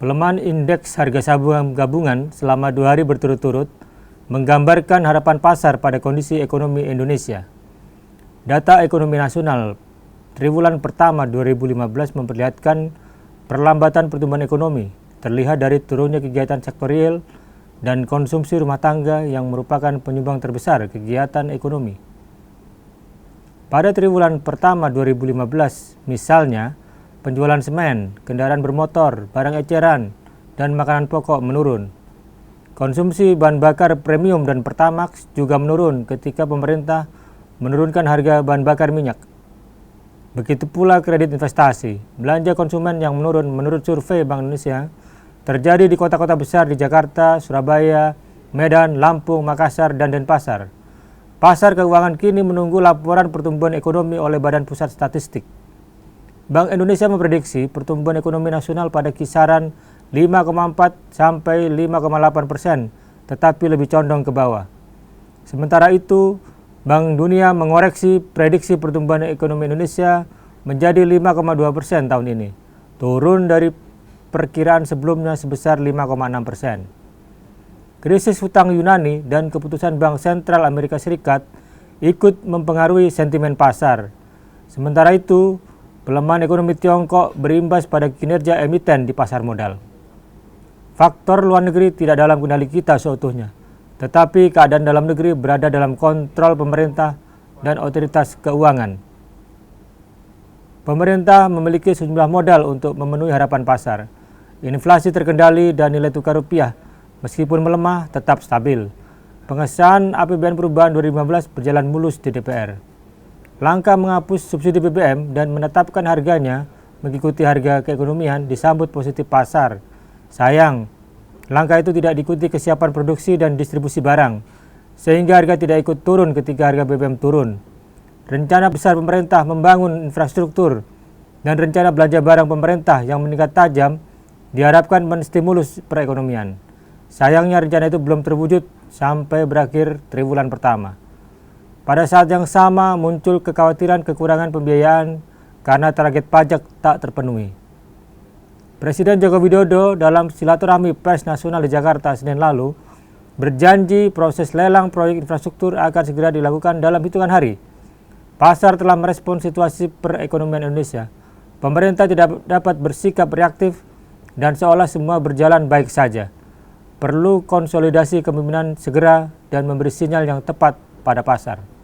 Pelemahan indeks harga saham gabungan selama 2 hari berturut-turut menggambarkan harapan pasar pada kondisi ekonomi Indonesia. Data ekonomi nasional triwulan pertama 2015 memperlihatkan perlambatan pertumbuhan ekonomi, terlihat dari turunnya kegiatan sektor real dan konsumsi rumah tangga yang merupakan penyumbang terbesar kegiatan ekonomi. Pada triwulan pertama 2015, misalnya, penjualan semen, kendaraan bermotor, barang eceran, dan makanan pokok menurun. Konsumsi bahan bakar premium dan Pertamax juga menurun ketika pemerintah menurunkan harga bahan bakar minyak. Begitu pula kredit investasi. Belanja konsumen yang menurun menurut survei Bank Indonesia terjadi di kota-kota besar di Jakarta, Surabaya, Medan, Lampung, Makassar, dan Denpasar. Pasar keuangan kini menunggu laporan pertumbuhan ekonomi oleh Badan Pusat Statistik. Bank Indonesia memprediksi pertumbuhan ekonomi nasional pada kisaran 5,4 sampai 5,8%, tetapi lebih condong ke bawah. Sementara itu, Bank Dunia mengoreksi prediksi pertumbuhan ekonomi Indonesia menjadi 5,2% tahun ini, turun dari perkiraan sebelumnya sebesar 5,6%. Krisis hutang Yunani dan keputusan Bank Sentral Amerika Serikat ikut mempengaruhi sentimen pasar. Sementara itu, pelemahan ekonomi Tiongkok berimbas pada kinerja emiten di pasar modal. Faktor luar negeri tidak dalam kendali kita seutuhnya, tetapi keadaan dalam negeri berada dalam kontrol pemerintah dan otoritas keuangan. Pemerintah memiliki sejumlah modal untuk memenuhi harapan pasar. Inflasi terkendali dan nilai tukar rupiah meskipun melemah tetap stabil. Pengesahan APBN perubahan 2015 berjalan mulus di DPR. Langkah menghapus subsidi BBM dan menetapkan harganya mengikuti harga keekonomian disambut positif pasar. Sayang, langkah itu tidak diikuti kesiapan produksi dan distribusi barang, sehingga harga tidak ikut turun ketika harga BBM turun. Rencana besar pemerintah membangun infrastruktur dan rencana belanja barang pemerintah yang meningkat tajam diharapkan menstimulus perekonomian. Sayangnya rencana itu belum terwujud sampai berakhir triwulan pertama. Pada saat yang sama muncul kekhawatiran kekurangan pembiayaan karena target pajak tak terpenuhi. Presiden Joko Widodo dalam silaturahmi pers nasional di Jakarta Senin lalu berjanji proses lelang proyek infrastruktur akan segera dilakukan dalam hitungan hari. Pasar telah merespon situasi perekonomian Indonesia. Pemerintah tidak dapat bersikap reaktif dan seolah semua berjalan baik saja. Perlu konsolidasi kepemimpinan segera dan memberi sinyal yang tepat pada pasar.